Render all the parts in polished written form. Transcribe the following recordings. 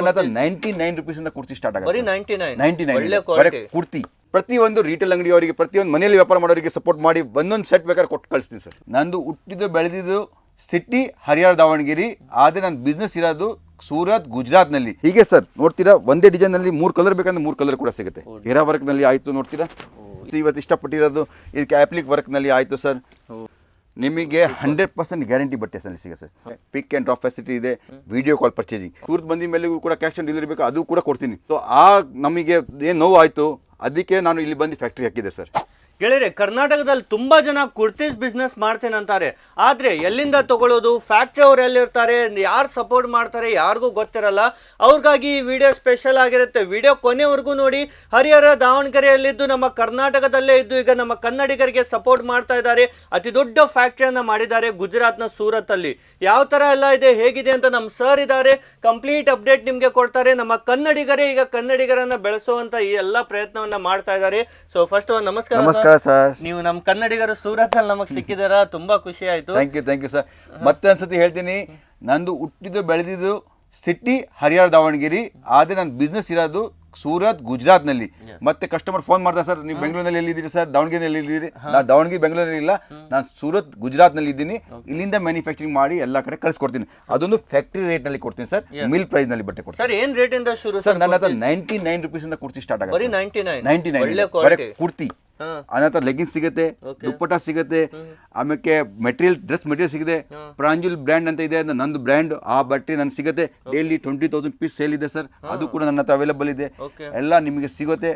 99 rupees kurti start ಆಗುತ್ತೆ. ಬರೀ 99 99 ಕುರ್ತಿ. ಪ್ರತಿಯೊಂದು ರಿಟೇಲ್ ಅಂಗಡಿಯವರಿಗೆ, ಪ್ರತಿಯೊಂದು ಮನೆಯಲ್ಲಿ ವ್ಯಾಪಾರ ಮಾಡೋರಿಗೆ ಸಪೋರ್ಟ್ ಮಾಡಿ ಒಂದೊಂದು ಸೆಟ್ ಬೇಕಾದ್ರೆ ಕೊಟ್ಟು ಕಳಿಸ್ತೀನಿ ಸರ್. ನಂದು ಹುಟ್ಟಿದ್ದು ಬೆಳೆದಿದ್ದು ಸಿಟಿ ಹರಿಯಾಣ ದಾವಣಗೆರೆ, ಆದರೆ ನನ್ನ ಬಿಸ್ನೆಸ್ ಇರೋದು ಸೂರತ್ ಗುಜರಾತ್ನಲ್ಲಿ. ಹೀಗೆ ಸರ್ ನೋಡ್ತೀರಾ, ಒಂದೇ ಡಿಸೈನ್ ನಲ್ಲಿ 3 ಕಲರ್ ಬೇಕಂದ್ರೆ 3 ಕಲರ್ ಕೂಡ ಸಿಗುತ್ತೆ. ಹೇರಾ ವರ್ಕ್ ನಲ್ಲಿ ಆಯ್ತು ನೋಡ್ತೀರಾ, ಇವತ್ತು ಇಷ್ಟಪಟ್ಟಿರೋದು ಇದಕ್ಕೆ ಆಪ್ಲಿಕ್ ವರ್ಕ್ ನಲ್ಲಿ ಆಯ್ತು ಸರ್. ನಿಮಗೆ 100% ಗ್ಯಾರಂಟಿ ಬಟ್ಟೆ ಸಿಗುತ್ತೆ sir. Pick and drop facility ಇದೆ, ವಿಡಿಯೋ ಕಾಲ್ ಪರ್ಚೇಸಿಂಗ್. ಸೂರತ್ ಬಂದ ಮೇಲೆ ಕೂಡ ಕ್ಯಾಶ್ ಆನ್ ಡೆಲಿವರಿ ಬೇಕು, ಅದು ಕೂಡ ಕೊಡ್ತೀನಿ. ಸೊ ನಮಗೆ ಏನು ನೋವು ಆಯ್ತು ಅದಕ್ಕೆ ನಾನು ಇಲ್ಲಿ ಬಂದು ಫ್ಯಾಕ್ಟ್ರಿ ಹಾಕಿದೆ ಸರ್. ಗೆಳೆಯರೆ, ಕರ್ನಾಟಕದಲ್ಲಿ ತುಂಬಾ ಜನ ಕುರ್ತೀಸ್ ಬಿಸ್ನೆಸ್ ಮಾಡ್ತೇನೆ ಅಂತಾರೆ, ಆದ್ರೆ ಎಲ್ಲಿಂದ ತಗೊಳ್ಳೋದು, ಫ್ಯಾಕ್ಟ್ರಿ ಅವ್ರು ಎಲ್ಲಿರ್ತಾರೆ, ಯಾರು ಸಪೋರ್ಟ್ ಮಾಡ್ತಾರೆ ಯಾರಿಗೂ ಗೊತ್ತಿರಲ್ಲ. ಅವ್ರಿಗಾಗಿ ಈ ವಿಡಿಯೋ ಸ್ಪೆಷಲ್ ಆಗಿರುತ್ತೆ. ವಿಡಿಯೋ ಕೊನೆವರೆಗೂ ನೋಡಿ. ಹರಿಹರ ದಾವಣಗೆರೆಯಲ್ಲಿದ್ದು ನಮ್ಮ ಕರ್ನಾಟಕದಲ್ಲೇ ಇದ್ದು ಈಗ ನಮ್ಮ ಕನ್ನಡಿಗರಿಗೆ ಸಪೋರ್ಟ್ ಮಾಡ್ತಾ ಇದ್ದಾರೆ. ಅತಿ ದೊಡ್ಡ ಫ್ಯಾಕ್ಟ್ರಿಯನ್ನ ಮಾಡಿದ್ದಾರೆ ಗುಜರಾತ್ನ ಸೂರತ್ ಅಲ್ಲಿ. ಯಾವ ತರ ಎಲ್ಲ ಇದೆ, ಹೇಗಿದೆ ಅಂತ ನಮ್ಮ ಸರ್ ಇದ್ದಾರೆ, ಕಂಪ್ಲೀಟ್ ಅಪ್ಡೇಟ್ ನಿಮ್ಗೆ ಕೊಡ್ತಾರೆ. ನಮ್ಮ ಕನ್ನಡಿಗರೇ ಈಗ ಕನ್ನಡಿಗರನ್ನ ಬೆಳೆಸುವಂತ ಈ ಎಲ್ಲಾ ಪ್ರಯತ್ನವನ್ನ ಮಾಡ್ತಾ ಇದ್ದಾರೆ. ಸೊ ಫಸ್ಟ್ ನಮಸ್ಕಾರ ಸರ್. ನೀವು ನಮ್ಮ ಕನ್ನಡಿಗರು ಸೂರತ್ ಅಲ್ಲಿ ನಮಗ್ ಸಿಕ್ಕಿದಾರ, ತುಂಬಾ ಖುಷಿ ಆಯ್ತು. Thank you sir. ಮತ್ತೆ ಒಂದ್ಸತಿ ಹೇಳ್ತೀನಿ, ನಂದು ಹುಟ್ಟಿದ್ದು ಬೆಳೆದಿದ್ದು ಸಿಟಿ ಹರಿಯಾಣ ದಾವಣಗೆರೆ, ಆದರೆ ನನ್ನ ಬಿಸ್ನೆಸ್ ಇರೋದು ಸೂರತ್ ಗುಜರಾತ್ ನಲ್ಲಿ. ಮತ್ತೆ ಕಸ್ಟಮರ್ ಫೋನ್ ಮಾಡ್ತಾರೆ, ಸರ್ ನೀವು ಬೆಂಗಳೂರಿನಲ್ಲಿ ಎಲ್ಲಿದ್ದೀರಿ ಸರ್, ದಾವಣಗೆರೆಯಲ್ಲಿ ಎಲ್ಲಿದ್ದೀರಿ? ನಾನು ದಾವಣಗೆರೆ ಬೆಂಗಳೂರಲ್ಲಿ ಇಲ್ಲ, ನಾನು ಸೂರತ್ ಗುಜರಾತ್ ನಲ್ಲಿ ಇದ್ದೀನಿ. ಇಲ್ಲಿಂದ ಮ್ಯಾನುಫ್ಯಾಕ್ಚರಿಂಗ್ ಮಾಡಿ ಎಲ್ಲಾ ಕಡೆ ಕಳಿಸ್ಕೊಡ್ತೀನಿ. ಅದೊಂದು ಫ್ಯಾಕ್ಟರಿ ರೇಟ್ ನಲ್ಲಿ ಕೊಡ್ತೀನಿ ಸರ್, ಮಿಲ್ ಪ್ರೈಸ್ ನಲ್ಲಿ ಬಟ್ಟೆ ಕೊಡ್ತೀನಿ. ಸರ್ ಏನ್ ರೇಟ್ ಇಂದ ಶುರು ಸರ್? ನನ್ನ ಹತ್ರ 99 rupees ಕುರ್ತಿ ಸ್ಟಾರ್ಟ್ ಆಗುತ್ತೆ. 99 ಕುರ್ತಿ. ಅನಂತರ ಲೆಗಿನ್ಸ್ ಸಿಗುತ್ತೆ, ದುಪ್ಪಟ ಸಿಗುತ್ತೆ, ಆಮೇಲೆ ಡ್ರೆಸ್ ಮೆಟೀರಿಯಲ್ ಸಿಗುತ್ತೆ. ಪ್ರಾಂಜುಲ್ ಬ್ರ್ಯಾಂಡ್ ಅಂತ ಇದೆ, ನಂದು ಬ್ರ್ಯಾಂಡ್. ಆ ಬಟ್ಟೆ ನನ್ ಸಿಗುತ್ತೆ. ಡೈಲಿ 20,000 ಪೀಸ್ ಸೇಲ್ ಇದೆ ಸರ್, ಅದು ಕೂಡ ನನ್ನ ಹತ್ರ ಅವೈಲೇಬಲ್ ಇದೆ. ಎಲ್ಲ ನಿಮಗೆ ಸಿಗುತ್ತೆ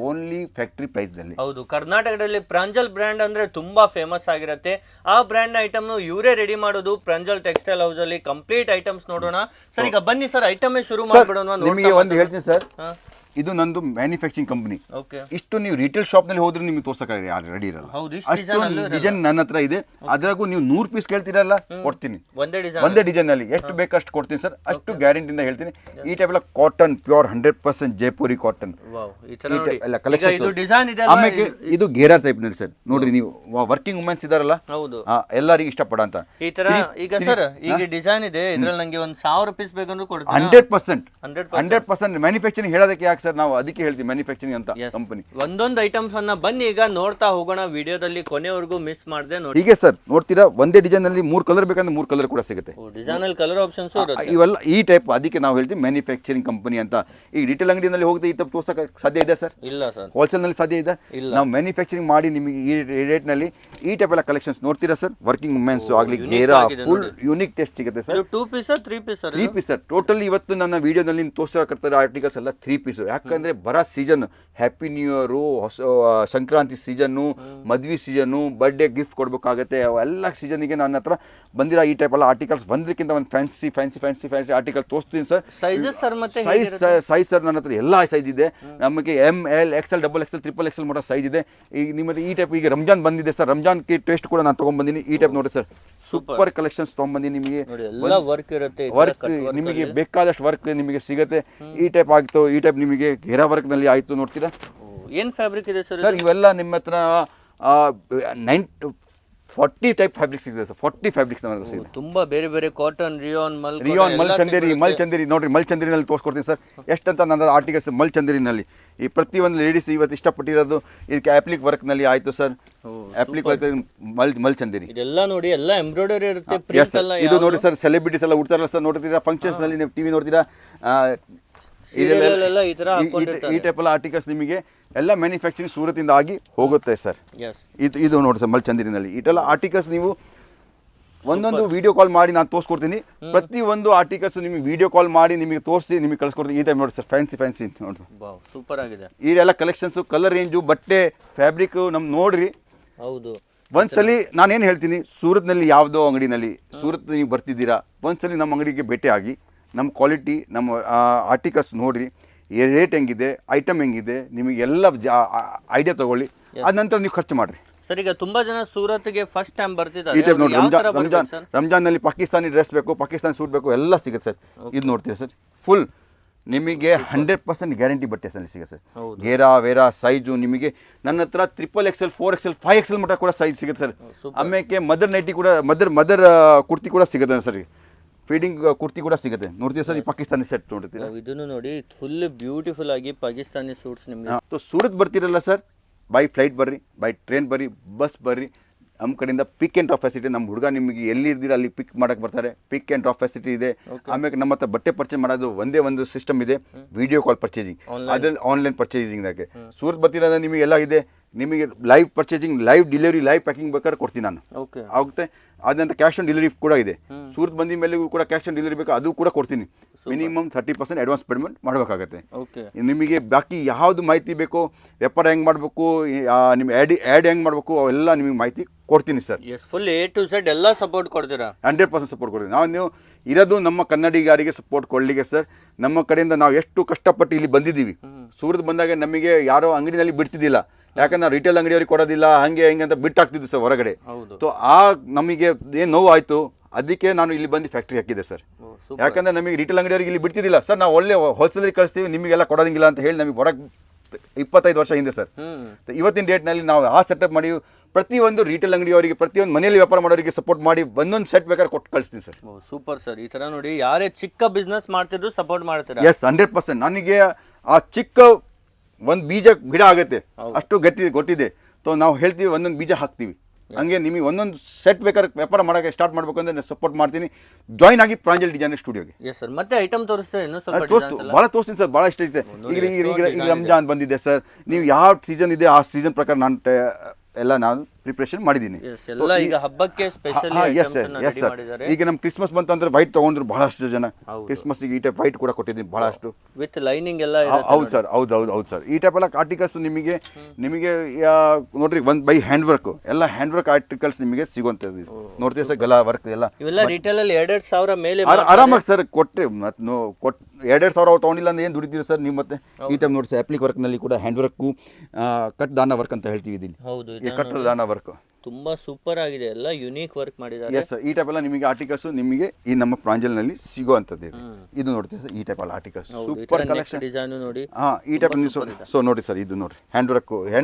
ಓನ್ಲಿ ಫ್ಯಾಕ್ಟರಿ ಪ್ರೈಸ್ ನಲ್ಲಿ. ಹೌದು, ಕರ್ನಾಟಕದಲ್ಲಿ ಪ್ರಾಂಜಲ್ ಬ್ರ್ಯಾಂಡ್ ಅಂದ್ರೆ ತುಂಬಾ ಫೇಮಸ್ ಆಗಿರುತ್ತೆ. ಆ ಬ್ರ್ಯಾಂಡ್ ಐಟಮ್ ಇವರೇ ರೆಡಿ ಮಾಡೋದು ಪ್ರಾಂಜಲ್ ಟೆಕ್ಸ್ಟೈಲ್ ಹೌಸ್ ಅಲ್ಲಿ. ಕಂಪ್ಲೀಟ್ ಐಟಮ್ಸ್ ನೋಡೋಣ ಸರ್. ಈಗ ಬನ್ನಿ ಸರ್, ಐಟಮ್ ಶುರು ಮಾಡ್ಬಿಡೋಣ. ನಿಮಗೆ ಒಂದು ಹೇಳ್ತೀನಿ ಸರ್, ಇದು ನಂದು ಮ್ಯಾನುಫ್ಯಾಕ್ಚರಿಂಗ್ ಕಂಪನಿ. ಇಷ್ಟು ನೀವು ರಿಟೇಲ್ ಶಾಪ್ ನಲ್ಲಿ ಹೋದ್ರೆ ನಿಮಗೆ ತೋರ್ಸಕ್ಕಾಗ ಯಾರು ರೆಡಿ ಇರಲ್ಲ. ಅಷ್ಟು ಡಿಸೈನ್ ನನ್ನ ಹತ್ರ ಇದೆ. ಅದ್ರಾಗೂ ನೀವು 100 ಪೀಸ್ ಕೇಳ್ತೀರಲ್ಲ, ಕೊಡ್ತೀನಿ ಒಂದೇ ಡಿಸೈನ್ ನಲ್ಲಿ. ಎಷ್ಟು ಬೇಕಷ್ಟು ಕೊಡ್ತೀನಿ ಸರ್, ಅಷ್ಟು ಗ್ಯಾರಂಟಿಯಿಂದ ಹೇಳ್ತೀನಿ. ಈ ಟೈಪ್ ಎಲ್ಲ ಕಾಟನ್, ಪ್ಯೂರ್ 100% ಜೈಪುರಿ ಕಾಟನ್ ಎಲ್ಲ ಕಲೆಕ್ಷನ್. ಆಮೇಲೆ ಇದು ಗೇರಾ ಟೈಪ್ ನಲ್ಲಿ ಸರ್. ನೋಡ್ರಿ, ನೀವು ವರ್ಕಿಂಗ್ ವುಮೆನ್ಸ್ ಇದಾರಲ್ಲ, ಎಲ್ಲರಿಗೂ ಇಷ್ಟಪಡ ಅಂತ ಈ ತರ. ಈಗ ಸರ್, ಈಗ ಡಿಸೈನ್ ಇದೆ, ಇದ್ರಲ್ಲಿ ನಂಗೆ 1,000 ಪೀಸ್ ಬೇಕಂದ್ರೂ ಕೊಡ್ತೀನಿ. 100% ಮ್ಯಾನುಫ್ಯಾಕ್ಚರಿಂಗ್ ಹೇಳೋದಕ್ಕೆ ಯಾಕೆ ಸರ್, ನಾವು ಅದಕ್ಕೆ ಹೇಳ್ತೀವಿ ಮ್ಯಾನುಫ್ಯಾಕ್ಚರಿಂಗ್ ಅಂತ ಕಂಪನಿ. ಒಂದೊಂದು ಐಟಮ್ಸ್ ಅನ್ನ ಬನ್ನಿ ಈಗ ನೋಡ್ತಾ ಹೋಗೋಣ ವಿಡಿಯೋದಲ್ಲಿ, ಕೊನೆವರೆಗೂ ಮಿಸ್ ಮಾಡದೆ ನೋಡಿ. ಹೀಗೆ ಸರ್ ನೋಡ್ತೀರಾ, ಒಂದೇ ಡಿಸೈನ್ ನಲ್ಲಿ 3 ಕಲರ್ ಬೇಕಂದ್ರೆ 3 ಕಲರ್ ಕೂಡ ಸಿಗುತ್ತೆ. ಡಿಸೈನ್ ಅಲ್ಲಿ ಕಲರ್ ಆಪ್ಷನ್ಸ್ ಇವೆಲ್ಲ ಈ ಟೈಪ್. ಅದಕ್ಕೆ ನಾವು ಹೇಳ್ತೀವಿ ಮ್ಯಾನುಫ್ಯಾಕ್ಚರಿಂಗ್ ಕಂಪನಿ ಅಂತ. ಈ ರಿಟೇಲ್ ಅಂಗಡಿನಲ್ಲಿ ಹೋಗದೆ ಈ ಟೈಪ್ ತೋರ್ಸಕ್ಕೆ ಸಾಧ್ಯ ಇದೆ ಸರ್? ಇಲ್ಲ ಸರ್. ಹೋಲ್ಸೇಲ್ ನಲ್ಲಿ ಸಾಧ್ಯ ಇದೆ. ನಾವು ಮ್ಯಾನುಫ್ಯಾಕ್ಚರಿಂಗ್ ಮಾಡಿ ನಿಮಗೆ ಈ ರೇಟ್ ನಲ್ಲಿ ಈ ಟೈಪ್ ಎಲ್ಲ ಕಲೆಕ್ಷನ್ಸ್ ನೋಡ್ತೀರಾ ಸರ್. ವರ್ಕಿಂಗ್ ವುಮೆನ್ಸ್ ಆಗ್ಲಿ, ಗೇರಾ ಫುಲ್ ಯೂನಿಕ್ ಟೆಸ್ಟ್ ಸಿಗುತ್ತೆ sir. 2 piece 3 piece sir. Total ಇವತ್ತು ನನ್ನ ವಿಡಿಯೋದಲ್ಲಿ ತೋರಿಸಕರ್ತಾರೆ ಆರ್ಟಿಕಲ್ಸ್ ಎಲ್ಲ 3 ಪೀಸ್. ಯಾಕಂದ್ರೆ ಬರೋ season, happy new year, Sankranti season, ಮದ್ವೆ ಸೀಸನ್ನು, ಬರ್ಡೇ ಗಿಫ್ಟ್ ಕೊಡ್ಬೇಕಾಗತ್ತೆ. ಅವೆಲ್ಲ ಸೀಸನ್ಗೆ ನನ್ನ ಹತ್ರ ಬಂದಿರೋ ಈ ಟೈಪ್ ಎಲ್ಲ ಆರ್ಟಿಕಲ್ಸ್ ಬಂದ್ರಕ್ಕಿಂತ ಒಂದು ಫ್ಯಾನ್ಸಿ ಆರ್ಟಿಕಲ್ ತೋರಿಸ್ತೀನಿ ಸರ್. ಸೈಜಸ್ ಸರ್, ಮತ್ತೆ ಸೈಜ್ ಸರ್ ನನ್ನ ಹತ್ರ ಎಲ್ಲ ಸೈಜ್ ಇದೆ. ನಮಗೆ ML, XL, XXL, XXL ಮಾಡೋ ಸೈಜ್ ಇದೆ. ಈಗ ನಿಮ್ಮದು ಈ ಟೈಪ್ ಈಗ ರಂಜಾನ್ ಬಂದಿದೆ ಸರ್, ರಂಜಾನ್ ಗೆ ಟೇಸ್ಟ್ ಕೂಡ ನಾನು ತಗೊಂಡ್ಬಂದಿನಿ. ಈ ಟೈಪ್ ನೋಡಿ ಸರ್, ಸೂಪರ್ ಕಲೆಕ್ಷನ್ಸ್ ತಗೊಂಡ್ಬಂದಿನಿ. ನಿಮಗೆ ವರ್ಕ್ ಇರುತ್ತೆ, ವರ್ಕ್ ನಿಮಗೆ ಬೇಕಾದಷ್ಟು ವರ್ಕ್ ನಿಮಗೆ ಸಿಗುತ್ತೆ. ಈ ಟೈಪ್ ಆಗಿತ್ತು, ಈ ಟೈಪ್ ನಿಮಗೆ ಘೇರಾ ವರ್ಕ್ ನಲ್ಲಿ ಆಯ್ತು. ನೋಡ್ತೀರಾ ಏನ್ ಫ್ಯಾಬ್ರಿಕ್ ಇದೆ ಸರ್? ಸರ್ ಇವೆಲ್ಲ ನಿಮ್ಮ ಹತ್ರ 40 ಟೈಪ್ ಫ್ಯಾಬ್ರಿಕ್ಸ್ ಇದೆ ಸರ್. 40 ಫ್ಯಾಬ್ರಿಕ್ಸ್ ನಮ್ಮ ಸಿಗುತ್ತೆ. ತುಂಬಾ ಬೇರೆ ಬೇರೆ ಕಾಟನ್, ರಿಯಾನ್, ಮಲ್ ಚಂದೇರಿ ನೋಡ್ರಿ, ಮಲ್ ಚಂದೇರಿನಲ್ಲಿ ತೋರಿಸ್ಕೊಡ್ತೀನಿ ಸರ್. ಎಷ್ಟಂತ ನನ್ನ ಆರ್ಟಿಕಲ್ಸ್ ಮಲ್ ಚಂದೇರಿನಲ್ಲಿ. ಈ ಪ್ರತಿಯೊಂದು ಲೇಡೀಸ್ ಇವತ್ತು ಇಷ್ಟಪಟ್ಟಿರೋದು ಇದಕ್ಕೆ ಆಪ್ಲಿಕ್ ವರ್ಕ್ ನಲ್ಲಿ ಆಯ್ತು ಸರ್. ಆಪ್ಲಿಕ್ ವರ್ಕ್ ಮಲ್ ಚಂದೇರಿ ಇದೆಲ್ಲ ನೋಡಿ, ಎಲ್ಲ ಎಂಬ್ರಾಯ್ಡರಿ ಇರುತ್ತೆ. ಇದು ನೋಡಿ ಸರ್, ಸೆಲೆಬ್ರಿಟೀಸ್ ಎಲ್ಲ ಉಡ್ತಾರಲ್ಲ ಸರ್, ನೋಡ್ತೀರಾ ಫಂಕ್ಷನ್ಸ್ ನಲ್ಲಿ, ನೀವು ಟಿವಿ ನೋಡ್ತೀರಾ, ಈ ಟೈಪ್ ಎಲ್ಲ ಆರ್ಟಿಕಲ್ಸ್ ನಿಮಗೆ ಎಲ್ಲ ಮ್ಯಾನುಫ್ಯಾಕ್ಚರಿಂಗ್ ಸೂರತಿಂದ ಆಗಿ ಹೋಗುತ್ತೆ ಸರ್. ಇದು ನೋಡಿ ಸರ್, ಮಲ್ ಚಂದೇರಿನಲ್ಲಿ ಇದೆಲ್ಲ ಆರ್ಟಿಕಲ್ಸ್ ನೀವು ಒಂದೊಂದು ವಿಡಿಯೋ ಕಾಲ್ ಮಾಡಿ ನಾನು ತೋರಿಸ್ಕೊಡ್ತೀನಿ. ಪ್ರತಿಯೊಂದು ಆರ್ಟಿಕಲ್ಸ್ ನಿಮಗೆ ವಿಡಿಯೋ ಕಾಲ್ ಮಾಡಿ ನಿಮಗೆ ತೋರಿಸಿ ನಿಮಗೆ ಕಳಿಸ್ಕೊಡ್ತೀನಿ. ಈ ಟೈಪ್ ನೋಡಿ ಸರ್, ಫ್ಯಾನ್ಸಿ ನೋಡಿ, ಸೂಪರ್ ಆಗಿದೆ. ಇದೆಲ್ಲ ಕಲೆಕ್ಷನ್ಸ್, ಕಲರ್ ರೇಂಜು, ಬಟ್ಟೆ, ಫ್ಯಾಬ್ರಿಕ್ ನಮ್ ನೋಡ್ರಿ. ಹೌದು, ಒಂದ್ಸಲಿ ನಾನೇನು ಹೇಳ್ತೀನಿ, ಸೂರತ್ನಲ್ಲಿ ಯಾವುದೋ ಅಂಗಡಿನಲ್ಲಿ ಸೂರತ್ ನೀವು ಬರ್ತಿದ್ದೀರಾ, ಒಂದ್ಸಲಿ ನಮ್ಮ ಅಂಗಡಿಗೆ ಭೇಟಿ ಆಗಿ ನಮ್ಮ ಕ್ವಾಲಿಟಿ, ನಮ್ಮ ಆರ್ಟಿಕಲ್ಸ್ ನೋಡ್ರಿ, ರೇಟ್ ಹೆಂಗಿದೆ, ಐಟಮ್ ಹೆಂಗಿದೆ, ನಿಮಗೆ ಎಲ್ಲ ಐಡಿಯಾ ತಗೊಳ್ಳಿ. ಅದ ನಂತರ ನೀವು ಖರ್ಚು ಮಾಡಿರಿ ಸರ್. ಈಗ ತುಂಬಾ ಜನ ಸೂರತ್ಗೆ ಫಸ್ಟ್ ಟೈಮ್ ಬರ್ತಿದ್ದಾರೆ. ಈ ಟೈಪ್ ನೋಡಿ, ರಂಜಾನ್ನಲ್ಲಿ ಪಾಕಿಸ್ತಾನಿ ಡ್ರೆಸ್ ಬೇಕು, ಪಾಕಿಸ್ತಾನಿ ಸೂಟ್ ಬೇಕು, ಎಲ್ಲ ಸಿಗುತ್ತೆ ಸರ್. ಇದು ನೋಡ್ತೀರಾ ಸರ್, ಫುಲ್ ನಿಮಗೆ 100% ಗ್ಯಾರಂಟಿ ಬಟ್ಟೆ ಸಿಗುತ್ತೆ ಸರ್. ಗೇರಾ ವೇರಾ ಸೈಜು ನಿಮಗೆ ನನ್ನ ಹತ್ರ XXL, 4XL, 5XL ಮಟ್ಟ ಕೂಡ ಸೈಜ್ ಸಿಗುತ್ತೆ ಸರ್. ಆಮೇಲೆ ಮದರ್ ನೈಟಿ ಕೂಡ, ಮದರ್ ಕುರ್ತಿ ಕೂಡ ಸಿಗುತ್ತೆ ಸರ್. ಫೀಡಿಂಗ್ ಕುರ್ತಿ ಕೂಡ ಸಿಗುತ್ತೆ ನೋಡ್ತೀವಿ ಸರ್ ಈ ಪಾಕಿಸ್ತಾನಿ ಸೆಟ್ ನೋಡ್ತೀರಾ ಇದನ್ನು ನೋಡಿ ಫುಲ್ ಬ್ಯೂಟಿಫುಲ್ ಆಗಿ ಪಾಕಿಸ್ತಾನಿ ಸೂಟ್ಸ್ ನಿಮ್ಗೆ ಸೂರತ್ ಬರ್ತಿರಲ್ಲ ಸರ್ ಬೈ ಫ್ಲೈಟ್ ಬರ್ರಿ ಬೈ ಟ್ರೈನ್ ಬರ್ರಿ ಬಸ್ ಬರ್ರಿ ನಮ್ಮ ಕಡೆಯಿಂದ ಪಿಕ್ ಆ್ಯಂಡ್ ಡ್ರಾಪ್ ಫೆಸಿಲಿಟಿ ನಮ್ಮ ಹುಡುಗ ನಿಮಗೆ ಎಲ್ಲಿ ಇರ್ದಿರ ಅಲ್ಲಿ ಪಿಕ್ ಮಾಡಕ್ಕೆ ಬರ್ತಾರೆ ಪಿಕ್ ಆ್ಯಂಡ್ ಡ್ರಾಪ್ ಫೆಸಿಲಿಟಿ ಇದೆ ಆಮೇಲೆ ನಮ್ಮ ಹತ್ರ ಬಟ್ಟೆ ಪರ್ಚೇಸ್ ಮಾಡೋದು ಒಂದೇ ಒಂದು ಸಿಸ್ಟಮ್ ಇದೆ ವಿಡಿಯೋ ಕಾಲ್ ಪರ್ಚೇಸಿಂಗ್ ಅದ್ರಲ್ಲಿ ಆನ್ಲೈನ್ ಪರ್ಚೇಸಿಂಗ್ದಾಗೆ ಸೂರತ್ ಬರ್ತಿರೋದ್ರೆ ನಿಮಗೆ ಎಲ್ಲ ಇದೆ ನಿಮಗೆ live purchasing live delivery live packing ಬೇಕಾದ್ರೆ ಕೊಡ್ತೀನಿ ನಾನು ಆಗುತ್ತೆ ಅದಂತ ಕ್ಯಾಶ್ ಆನ್ ಡೆಲಿವರಿ ಕೂಡ ಇದೆ ಸೂರತ್ ಬಂದ ಮೇಲೆಗೂ ಕೂಡ ಕ್ಯಾಶ್ ಆನ್ ಡೆಲಿವರಿ ಬೇಕು ಅದು ಕೂಡ ಕೊಡ್ತೀನಿ ಮಿನಿಮಮ್ 30% ಅಡ್ವಾನ್ಸ್ ಪೇಮೆಂಟ್ ಮಾಡಬೇಕಾಗತ್ತೆ ನಿಮಗೆ ಬಾಕಿ ಯಾವುದು ಮಾಹಿತಿ ಬೇಕೋ ವ್ಯಾಪಾರ ಹೆಂಗೆ ಮಾಡಬೇಕು ನಿಮ್ಮ ಆ್ಯಡ್ ಹೆಂಗೆ ಮಾಡಬೇಕು ಅವೆಲ್ಲ ನಿಮಗೆ ಮಾಹಿತಿ ಕೊಡ್ತೀನಿ sir full A to Z ಎಲ್ಲ ಸಪೋರ್ಟ್ ಕೊಡ್ತೀರಾ 100% ಸಪೋರ್ಟ್ ಕೊಡ್ತೀನಿ ನೀವು ಇರೋದು ನಮ್ಮ ಕನ್ನಡಿಗರಿಗೆ ಸಪೋರ್ಟ್ ಕೊಡಲಿಕ್ಕೆ ಸರ್ ನಮ್ಮ ಕಡೆಯಿಂದ ನಾವು ಎಷ್ಟು ಕಷ್ಟಪಟ್ಟು ಇಲ್ಲಿ ಬಂದಿದ್ದೀವಿ ಸೂರತ್ ಬಂದಾಗ ನಮಗೆ ಯಾರೋ ಅಂಗಡಿನಲ್ಲಿ ಬಿಡ್ತಿದ್ದಿಲ್ಲ ಯಾಕಂದ್ರೆ ನಾವು ರಿಟೇಲ್ ಅಂಗಡಿಯವ್ರಿಗೆ ಕೊಡೋದಿಲ್ಲ ಹಂಗೆ ಹಿಂಗೆ ಅಂತ ಬಿಟ್ಟಾಗ್ತಿದ್ವಿ ಸರ್ ಹೊರಗಡೆ ಸೊ ಆ ನಮಗೆ ಏನು ನೋವು ಆಯಿತು ಅದಕ್ಕೆ ನಾನು ಇಲ್ಲಿ ಬಂದು ಫ್ಯಾಕ್ಟ್ರಿ ಹಾಕಿದೆ ಸರ್ ಯಾಕಂದ್ರೆ ನಮಗೆ ರಿಟೇಲ್ ಅಂಗಡಿಯವ್ರಿಗೆ ಇಲ್ಲಿ ಬಿಡ್ತಿದ್ದಿಲ್ಲ ಸರ್ ನಾವು ಒಳ್ಳೆ ಹೋಲ್ಸೇಲಲ್ಲಿ ಕಳಿಸ್ತೀವಿ ನಿಮಗೆಲ್ಲ ಕೊಡೋದಿಲ್ಲ ಅಂತ ಹೇಳಿ ನಮಗೆ ಹೊರಗೆ 25 ವರ್ಷ ಹಿಂದೆ ಸರ್ ಇವತ್ತಿನ ಡೇಟ್ನಲ್ಲಿ ನಾವು ಆ ಸೆಟಪ್ ಮಾಡಿ ಪ್ರತಿಯೊಂದು ರಿಟೇಲ್ ಅಂಗಡಿಯವರಿಗೆ ಪ್ರತಿಯೊಂದು ಮನೆಯಲ್ಲಿ ವ್ಯಾಪಾರ ಮಾಡೋರಿಗೆ ಸಪೋರ್ಟ್ ಮಾಡಿ ಒಂದೊಂದು ಸೆಟ್ ಬೇಕಾದ್ರೆ ಕೊಟ್ಟು ಕಳಿಸ್ತೀನಿ ಸರ್ ಸೂಪರ್ ಸರ್ ಈ ತರ ನೋಡಿ ಯಾರೇ ಚಿಕ್ಕ ಬಿಸ್ನೆಸ್ ಮಾಡ್ತಿದ್ರು ಸಪೋರ್ಟ್ ಮಾಡ್ತಾರೆ ಎಸ್ 100% ನನಗೆ ಆ ಚಿಕ್ಕ ಒಂದು ಬೀಜ ಗಿಡ ಆಗುತ್ತೆ ಅಷ್ಟು ಗೊತ್ತಿದೆ ಸೊ ನಾವು ಹೇಳ್ತೀವಿ ಒಂದೊಂದು ಬೀಜ ಹಾಕ್ತೀವಿ ಹಂಗೆ ನಿಮಗೆ ಒಂದೊಂದು ಸೆಟ್ ಬೇಕಾದ್ರೆ ವ್ಯಾಪಾರ ಮಾಡೋಕ್ಕೆ ಸ್ಟಾರ್ಟ್ ಮಾಡಬೇಕು ಅಂದ್ರೆ ನಾನು ಸಪೋರ್ಟ್ ಮಾಡ್ತೀನಿ ಜಾಯ್ನ್ ಆಗಿ ಪ್ರಾಂಜಲ್ ಡಿಸೈನರ್ ಸ್ಟುಡಿಯೋಗೆ ಎಸ್ ಸರ್ ಮತ್ತೆ ಐಟಮ್ ತೋರಿಸ್ತಾ ಇನ್ನೂ ಸ್ವಲ್ಪ ಭಾಳ ತೋರಿಸ್ತೀನಿ ಸರ್ ಭಾಳ ಇಷ್ಟ ಇದೆ ಈಗ ರಂಜಾನ್ ಬಂದಿದೆ ಸರ್ ನೀವು ಯಾವ ಸೀಸನ್ ಇದೆ ಆ ಸೀಸನ್ ಪ್ರಕಾರ ನಾನು ಎಲ್ಲ ನಾನು ಪ್ರಿಪ್ರೇಷನ್ ಮಾಡಿದ್ದೀನಿ ಎಲ್ಲ ಈಗ ಹಬ್ಬಕ್ಕೆ ಸ್ಪೆಷಲ್ ಈಗ ನಮ್ಮ ಕ್ರಿಸ್ಮಸ್ ಬಂತು ಅಂದ್ರೆ ವೈಟ್ ತಗೊಂಡ್ರು ಬಹಳಷ್ಟು ಜನ ಕ್ರಿಸ್ಮಸ್ ಈ ಟೈಪ್ ವೈಟ್ ಕೂಡ ಕೊಟ್ಟಿದ್ದೀನಿ ಬಹಳಷ್ಟು ವಿತ್ ಲೈನಿಂಗ್ ಎಲ್ಲ ಹೌದು ಸರ್ ಹೌದು ಸರ್ ಈ ಟೈಪ್ ಎಲ್ಲ ಆರ್ಟಿಕಲ್ಸ್ ನಿಮಗೆ ನೋಡ್ರಿ ಒಂದು ಬೈ ಹ್ಯಾಂಡ್ ವರ್ಕ್ ಎಲ್ಲ ಹ್ಯಾಂಡ್ ವರ್ಕ್ ಆರ್ಟಿಕಲ್ಸ್ ನಿಮಗೆ ಸಿಗುವಂಥದ್ದು ನೋಡ್ತೀವಿ ಸರ್ ಗಲಾ ವರ್ಕ್ ಎಲ್ಲ ಇವೆಲ್ಲ ರಿಟೇಲ್ ಅಲ್ಲಿ 2,000 ಮೇಲೆ ಆರಾಮಾಗಿ ಸರ್ ಕೊಟ್ಟೆ ಮತ್ತೆ 2,000 ಅವ್ರು ತೊಗೊಂಡಿಲ್ಲ ಅಂದ್ರೆ ಏನು ದುಡಿತೀರಿ ಸರ್ ನೀವು ಮತ್ತೆ ಈ ಟೈಪ್ ನೋಡಿ ಸರ್ ಅಪ್ಲಿಕ್ ವರ್ಕ್ನಲ್ಲಿ ಕೂಡ ಹ್ಯಾಂಡ್ ವರ್ಕು ಕಟ್ ದಾನ ವರ್ಕ್ ಅಂತ ಹೇಳ್ತೀವಿ ಇಲ್ಲಿ ಕಟ್ ದಾನ ವರ್ಕ್ ತುಂಬಾ ಸೂಪರ್ ಆಗಿದೆ ಎಲ್ಲ ಯುನೀಕ್ ವರ್ಕ್ ಮಾಡಿದ್ದಾರೆ ಎಸ್ ಸರ್ ಈ ಟೈಪ್ ಎಲ್ಲ ನಿಮಗೆ ಆರ್ಟಿಕಲ್ಸ್ ನಿಮಗೆ ಈ ನಮ್ಮ ಪ್ರಾಂಜಲ್ನಲ್ಲಿ ಸಿಗುವಂಥದ್ದು ಇದು ನೋಡ್ತೀವಿ ಸರ್ ಈ ಟೈಪ್ ಎಲ್ಲ ಆರ್ಟಿಕಲ್ಸ್ ಸೂಪರ್ ಕಲೆಕ್ಷನ್ ಡಿಸೈನ್ ನೋಡಿ ಈ ಟೈಪ್ ಸೊ ನೋಡಿ ಸರ್ ಇದು ನೋಡಿ ಹ್ಯಾಂಡ್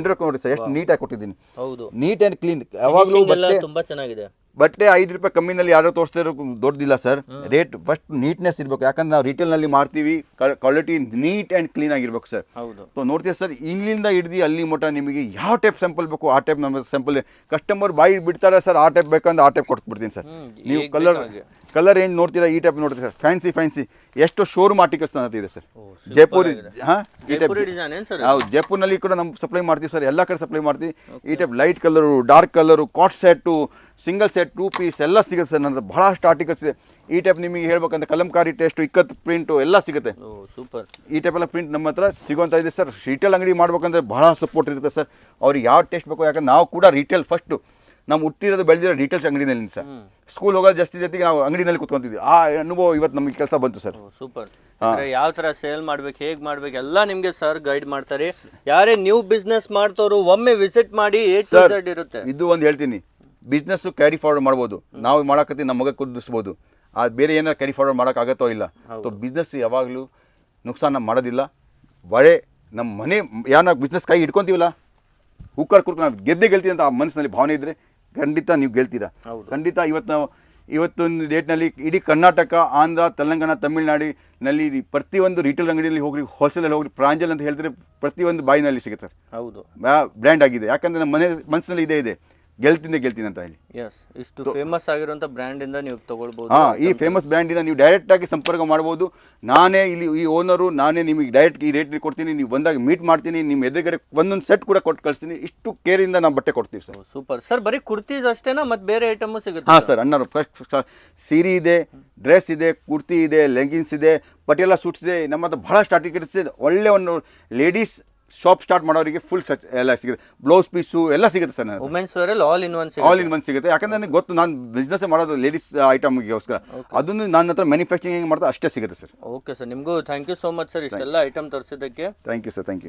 ವರ್ಕ್ ನೋಡಿ ಸರ್ ಎಷ್ಟು ನೀಟಾಗಿ ಕೊಟ್ಟಿದ್ದೀನಿ ಹೌದು ನೀಟ್ ಆ್ಯಂಡ್ ಕ್ಲೀನ್ ಯಾವಾಗಲೂ ತುಂಬಾ ಚೆನ್ನಾಗಿದೆ ಬಟ್ಟೆ 5 ರೂಪಾಯಿ ಕಮ್ಮಿನಲ್ಲಿ ಯಾರೋ ತೋರಿಸ್ತಾ ಇರೋ ದೊಡ್ಡದಿಲ್ಲ ಸರ್ ರೇಟ್ ಫಸ್ಟ್ ನೀಟ್ನೆಸ್ ಇರಬೇಕು ಯಾಕಂದ್ರೆ ನಾವು ರಿಟೇಲ್ನಲ್ಲಿ ಮಾಡ್ತೀವಿ ಕ್ವಾಲಿಟಿ ನೀಟ್ ಆ್ಯಂಡ್ ಕ್ಲೀನ್ ಆಗಿರ್ಬೇಕು ಸರ್ ಸೊ ನೋಡ್ತೀವಿ ಸರ್ ಇಲ್ಲಿಂದ ಹಿಡ್ದು ಅಲ್ಲಿ ಮಟ್ಟ ನಿಮಗೆ ಯಾವ ಟೈಪ್ ಸ್ಯಾಂಪಲ್ ಬೇಕು ಆ ಟೈಪ್ ನಮ್ಮ ಸ್ಯಾಂಪಲ್ ಕಸ್ಟಮರ್ ಬಾಯಿ ಬಿಡ್ತಾರೆ ಸರ್ ಆ ಟೈಪ್ ಬೇಕಂದ್ರೆ ಆ ಟೈಪ್ ಕೊಟ್ಬಿಡ್ತೀನಿ ಸರ್ ನೀವು ಕಲರ್ ಏನು ನೋಡ್ತೀರಾ ಈ ಟೈಪ್ ನೋಡ್ತೀರಾ ಸರ್ ಫ್ಯಾನ್ಸಿ ಎಷ್ಟು ಶೋರೂಮ್ ಆರ್ಟಿಕಲ್ಸ್ ಇದೆ ಸರ್ ಜೈಪುರ್ ಹೌದು ಜೈಪುರ್ನಲ್ಲಿ ಕೂಡ ನಮ್ಮ ಸಪ್ಲೈ ಮಾಡ್ತೀವಿ ಸರ್ ಎಲ್ಲ ಕಡೆ ಸಪ್ಲೈ ಮಾಡ್ತೀವಿ ಈ type light colour dark colour cot set single set 2 piece ಎಲ್ಲ ಸಿಗುತ್ತೆ ಸರ್ ನನ್ನ ಬಹಳಷ್ಟು ಆರ್ಟಿಕಲ್ಸ್ ಇದೆ ಈ ಟೈಪ್ ನಿಮಗೆ ಹೇಳ್ಬೇಕಂದ್ರೆ ಕಲಂಕಾರಿ ಟೆಸ್ಟು ಇಕ್ಕತ್ತು ಪ್ರಿಂಟು ಎಲ್ಲ ಸಿಗುತ್ತೆ ಸೂಪರ್ ಈ ಟೈಪ್ ಎಲ್ಲ ಪ್ರಿಂಟ್ ನಮ್ಮ ಹತ್ರ ಸಿಗುವಂಥ ಇದೆ ಸರ್ ರಿಟೇಲ್ ಅಂಗಡಿ ಮಾಡ್ಬೇಕಂದ್ರೆ ಬಹಳ ಸಪೋರ್ಟ್ ಇರುತ್ತೆ ಸರ್ ಅವ್ರಿಗೆ ಯಾವ ಟೆಸ್ಟ್ ಬೇಕೋ ಯಾಕಂದ್ರೆ ನಾವು ಕೂಡ ರಿಟೇಲ್ ಫಸ್ಟು ನಾವು ಹುಟ್ಟಿರೋದು ಬೆಳೆದಿರೋ ರಿಟೇಲ್ಸ್ ಅಂಗಡಿನಲ್ಲಿ ಸರ್ ಸ್ಕೂಲ್ ಹೋಗೋದು ಜೊತೆಗೆ ನಾವು ಅಂಗಡಿನಲ್ಲಿ ಕುತ್ಕೊಂತಿದ್ವಿ ಆ ಅನುಭವ ಇವತ್ತು ನಮಗೆ ಕೆಲಸ ಬಂತು ಸರ್ ಸೂಪರ್ ಯಾವ ತರ ಸೇಲ್ ಮಾಡ್ಬೇಕು ಹೇಗೆ ಮಾಡ್ಬೇಕು ಎಲ್ಲ ನಿಮ್ಗೆ ಸರ್ ಗೈಡ್ ಮಾಡ್ತಾರೆ ಯಾರೇ ನ್ಯೂ ಬಿಸ್ನೆಸ್ ಮಾಡ್ತವ್ರು ಒಮ್ಮೆ ವಿಸಿಟ್ ಮಾಡಿ A to Z ಇರುತ್ತೆ ಇದು ಒಂದು ಹೇಳ್ತೀನಿ ಬಿಸ್ನೆಸ್ ಕ್ಯಾರಿ ಫಾರ್ವರ್ಡ್ ಮಾಡ್ಬೋದು ನಾವು ಮಾಡಕತ್ತಿ ನಮ್ಮ ಮಗ ಕುದಿಸ್ಬೋದು ಬೇರೆ ಏನಾರು ಕ್ಯಾರಿ ಫಾರ್ವರ್ಡ್ ಮಾಡೋಕ್ಕಾಗತ್ತೋ ಇಲ್ಲ ಸೊ ಬಿಸ್ನೆಸ್ ಯಾವಾಗಲೂ ನುಕ್ಸಾನ ಮಾಡೋದಿಲ್ಲ ಬಳೆ ನಮ್ಮ ಮನೆ ಯಾರು ಬಿಸ್ನೆಸ್ ಕೈ ಹಿಡ್ಕೊತೀವಲ್ಲ ಕುಕ್ಕರ್ ನಾವು ಗೆಲ್ತೀವಿ ಅಂತ ಆ ಮನಸ್ಸಿನಲ್ಲಿ ಭಾವನೆ ಇದ್ದರೆ ಖಂಡಿತ ನೀವು ಗೆಲ್ತೀರಾ ಖಂಡಿತ ಇವತ್ತೊಂದು ಡೇಟ್ನಲ್ಲಿ ಇಡೀ ಕರ್ನಾಟಕ ಆಂಧ್ರ ತೆಲಂಗಾಣ ತಮಿಳುನಾಡಿನಲ್ಲಿ ಪ್ರತಿಯೊಂದು ರಿಟೇಲ್ ಅಂಗಡಿಯಲ್ಲಿ ಹೋಗ್ರಿ ಹೋಲ್ಸೇಲಲ್ಲಿ ಹೋಗ್ರಿ ಪ್ರಾಂಜಲ್ ಅಂತ ಹೇಳಿದ್ರೆ ಪ್ರತಿಯೊಂದು ಬಾಯಿನಲ್ಲಿ ಸಿಗುತ್ತೆ ಹೌದು ಬ್ರ್ಯಾಂಡ್ ಆಗಿದೆ ಯಾಕಂದರೆ ನಮ್ಮ ಮನಸ್ಸಿನಲ್ಲಿ ಇದೆ ಗೆಲ್ತೀನಿ ಅಂತ ಹೇಳಿ ಇಷ್ಟು ಫೇಮಸ್ ಆಗಿರುವಂತ ಬ್ರ್ಯಾಂಡ್ ಇಂದ ನೀವು ತಗೊಳ್ಬಹುದು ಈ ಫೇಮಸ್ ಬ್ರ್ಯಾಂಡ್ ಇಂದ ನೀವು ಡೈರೆಕ್ಟ್ ಆಗಿ ಸಂಪರ್ಕ ಮಾಡಬಹುದು ನಾನೇ ಇಲ್ಲಿ ಈ ಓನರು ನಾನೇ ನಿಮಗೆ ಡೈರೆಕ್ಟ್ ಈ ರೇಟ್ ಕೊಡ್ತೀನಿ ನೀವು ಬಂದಾಗ ಮೀಟ್ ಮಾಡ್ತೀನಿ ನಿಮ್ಮ ಎದುರುಗಡೆ ಒಂದೊಂದು ಸೆಟ್ ಕೂಡ ಕೊಟ್ಟು ಕಳಿಸ್ತೀನಿ ಇಷ್ಟು ಕೇರ್ ಇಂದ ನಾವು ಬಟ್ಟೆ ಕೊಡ್ತೀವಿ ಸರ್ ಸೂಪರ್ ಸರ್ ಬರೀ ಕುರ್ತೀಸ್ ಅಷ್ಟೇನಾ ಮತ್ತೆ ಬೇರೆ ಐಟಮ್ ಸಿಗುತ್ತೆ ಸರ್ ಅಣ್ಣರು ಫಸ್ಟ್ ಸೀರೆ ಇದೆ ಡ್ರೆಸ್ ಇದೆ ಕುರ್ತಿ ಇದೆ ಲೆಗಿನ್ಸ್ ಇದೆ ಪಟಿಯಾಲ ಸೂಟ್ಸ್ ಇದೆ ನಮ್ಮ ಹತ್ರ ಬಹಳಷ್ಟು ಆರ್ಟಿಕಲ್ಸ್ ಇದೆ ಒಳ್ಳೆ ಒಂದು ಲೇಡೀಸ್ ಶಾಪ್ ಸ್ಟಾರ್ಟ್ ಮಾಡೋರಿಗೆ ಫುಲ್ ಸೆಟ್ ಎಲ್ಲ ಸಿಗುತ್ತೆ ಬ್ಲೌಸ್ ಪೀಸು ಎಲ್ಲ ಸಿಗುತ್ತೆ sir womens wear all in one ಸಿಗುತ್ತೆ ಯಾಕಂದ್ರೆ ನನಗೆ ಗೊತ್ತು ನಾನು ಬಿಸ್ನೆಸ್ ಮಾಡೋದು ಲೇಡೀಸ್ ಐಟಮ್ಗೋಸ್ಕರ ಅದನ್ನು ನನ್ನ ಹತ್ರ ಮ್ಯಾನುಫ್ಯಾಕ್ಚರಿಂಗ್ ಮಾಡೋದು ಅಷ್ಟೇ ಸಿಗುತ್ತೆ ಸರ್ ಓಕೆ ಸರ್ ನಿಮಗೂ thank you so much sir ಇಷ್ಟೆಲ್ಲ ಐಟಮ್ ತರಿಸಿದ್ದಕ್ಕೆ thank you sir thank you